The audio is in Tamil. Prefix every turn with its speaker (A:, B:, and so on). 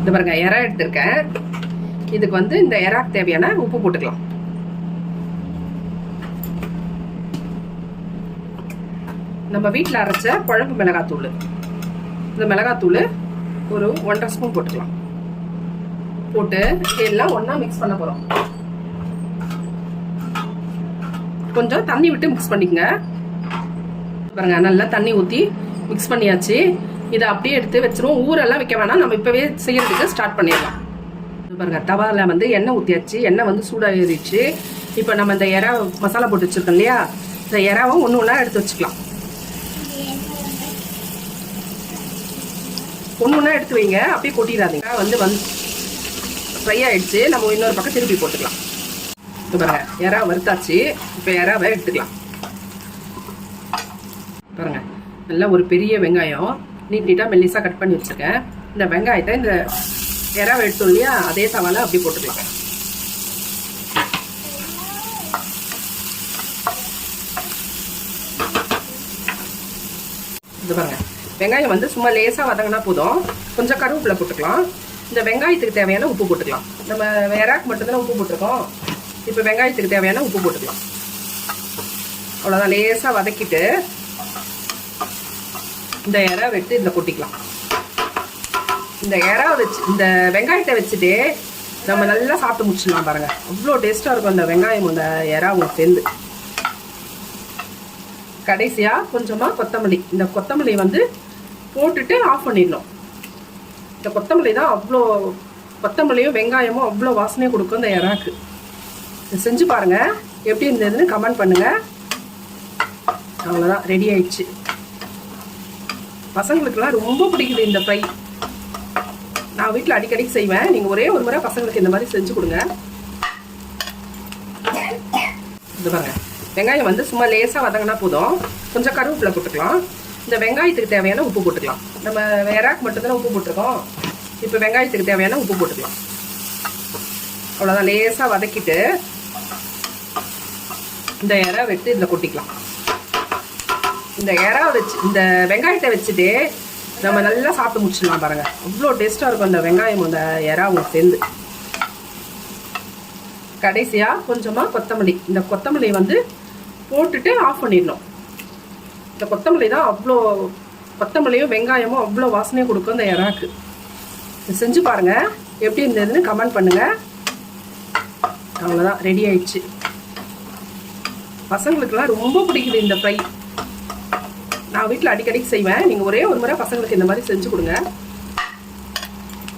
A: இந்த பாருங்க எறா எடுத்திருக்கேன். இதுக்கு வந்து இந்த எறாக்கு தேவையான உப்பு போட்டுக்கலாம். நம்ம வீட்டில் அரைச்ச குழம்பு மிளகாத்தூள், இந்த மிளகாத்தூள் ஒரு 1.5 ஸ்பூன் போட்டுக்கலாம். போட்டு எல்லாம் ஒன்றா மிக்ஸ் பண்ண போகிறோம். கொஞ்சம் தண்ணி விட்டு மிக்ஸ் பண்ணிக்கங்க. பாருங்க நல்லா தண்ணி ஊற்றி மிக்ஸ் பண்ணியாச்சு. இதை அப்படியே எடுத்து வச்சிருவோம். ஊரெல்லாம் வைக்க வேணாம், நம்ம இப்போவே செய்யறதுக்கு ஸ்டார்ட் பண்ணிடலாம். பாருங்க தவாவில் வந்து எண்ணெய் ஊற்றியாச்சு. எண்ணெய் வந்து சூடாக ஏறிடுச்சு. இப்போ நம்ம இந்த எறா மசாலா போட்டு வச்சுருக்கோம் இல்லையா, இந்த எறாவை ஒன்று ஒன்றா எடுத்து வச்சுக்கலாம். ஒன்று ஒன்றா எடுத்து வைங்க, அப்படியே கொட்டிடாதீங்க. வந்து ஃப்ரை ஆகிடுச்சு. நம்ம இன்னொரு பக்கம் திருப்பி போட்டுக்கலாம். இப்போ பாருங்க எறா வறுத்தாச்சு. இப்போ எறாவை எடுத்துக்கலாம். பாருங்க நல்லா ஒரு பெரிய வெங்காயம் நீட்டாக மெல்லிசாக கட் பண்ணி வச்சுருக்கேன். இந்த வெங்காயத்தை இந்த எறாவை எடுத்தோம் இல்லையா, அதே தவால அப்படி போட்டுக்கலாம். இது பாருங்க வெங்காயம் வந்து சும்மா லேசாக வதங்கினா போதும். கொஞ்சம் கருவேப்பிலை போட்டுக்கலாம். இந்த வெங்காயத்துக்கு தேவையான உப்பு போட்டுக்கலாம். நம்ம எறாக்கு மட்டும்தானே உப்பு போட்டிருக்கோம். இப்போ வெங்காயத்துக்கு தேவையான உப்பு போட்டுக்கலாம். அவ்வளோதான். லேசாக வதக்கிட்டு இந்த எறா வெட்டு இதில் கொட்டிக்கலாம். இந்த எறா வச்சு இந்த வெங்காயத்தை வச்சுட்டு நம்ம நல்லா சாப்பிட்டு முடிச்சிடலாம். பாருங்க அவ்வளோ டேஸ்ட்டாக இருக்கும் அந்த வெங்காயம் அந்த எறாவும் சேர்ந்து. கடைசியாக கொஞ்சமாக கொத்தமல்லி, இந்த கொத்தமல்லி வந்து போட்டுட்டு ஆஃப் பண்ணிடணும். இந்த கொத்தமல்லி தான் அவ்வளோ, கொத்தமல்லியும் வெங்காயமும் அவ்வளோ வாசனையும் கொடுக்கும் இந்த எறாக்கு. செஞ்சு பாருங்க, எப்படி இருந்ததுன்னு கமெண்ட் பண்ணுங்க. அவ்வளோதான், ரெடி ஆயிடுச்சு. பசங்களுக்குலாம் ரொம்ப பிடிக்குது இந்த ஃப்ரை. நான் வீட்டில் அடிக்கடி செய்வேன். நீங்கள் ஒரே ஒரு முறை பசங்களுக்கு இந்த மாதிரி செஞ்சு கொடுங்க. இது பாருங்க வெங்காயம் வந்து சும்மா லேசாக வதங்கினா போதும். கொஞ்சம் கருவேப்பிலை போட்டுக்கலாம். இந்த வெங்காயத்துக்கு தேவையான உப்பு போட்டுக்கலாம். நம்ம எறாக்கு மட்டும்தானே உப்பு போட்டிருக்கோம். இப்போ வெங்காயத்துக்கு தேவையான உப்பு போட்டுக்கலாம். அவ்வளோதான். லேசாக வதக்கிட்டு இந்த எறா வெட்டு இதில் கொட்டிக்கலாம். இந்த எறா வச்சு இந்த வெங்காயத்தை வச்சுட்டு நம்ம நல்லா சாப்பிட்டு முடிச்சிடலாம். பாருங்க அவ்வளோ டேஸ்ட்டாக இருக்கும் அந்த வெங்காயம் அந்த எறாவும் சேர்ந்து. கடைசியாக கொஞ்சமாக கொத்தமல்லி, இந்த கொத்தமல்லி வந்து போட்டுட்டு ஆஃப் பண்ணிடணும். இந்த கொத்தமல்லி தான் அவ்வளோ, கொத்தமல்லியும் வெங்காயமும் அவ்வளோ வாசனையும் கொடுக்கும் இந்த எறாக்கு. செஞ்சு பாருங்க, எப்படி இருந்ததுன்னு கமெண்ட் பண்ணுங்க. அவ்வளோதான், ரெடி ஆயிடுச்சு. பசங்களுக்குலாம் ரொம்ப பிடிக்குது இந்த ஃப்ரை. நான் வீட்டில் அடிக்கடி செய்வேன். நீங்கள் ஒரே ஒரு முறை பசங்களுக்கு இந்த மாதிரி செஞ்சு கொடுங்க.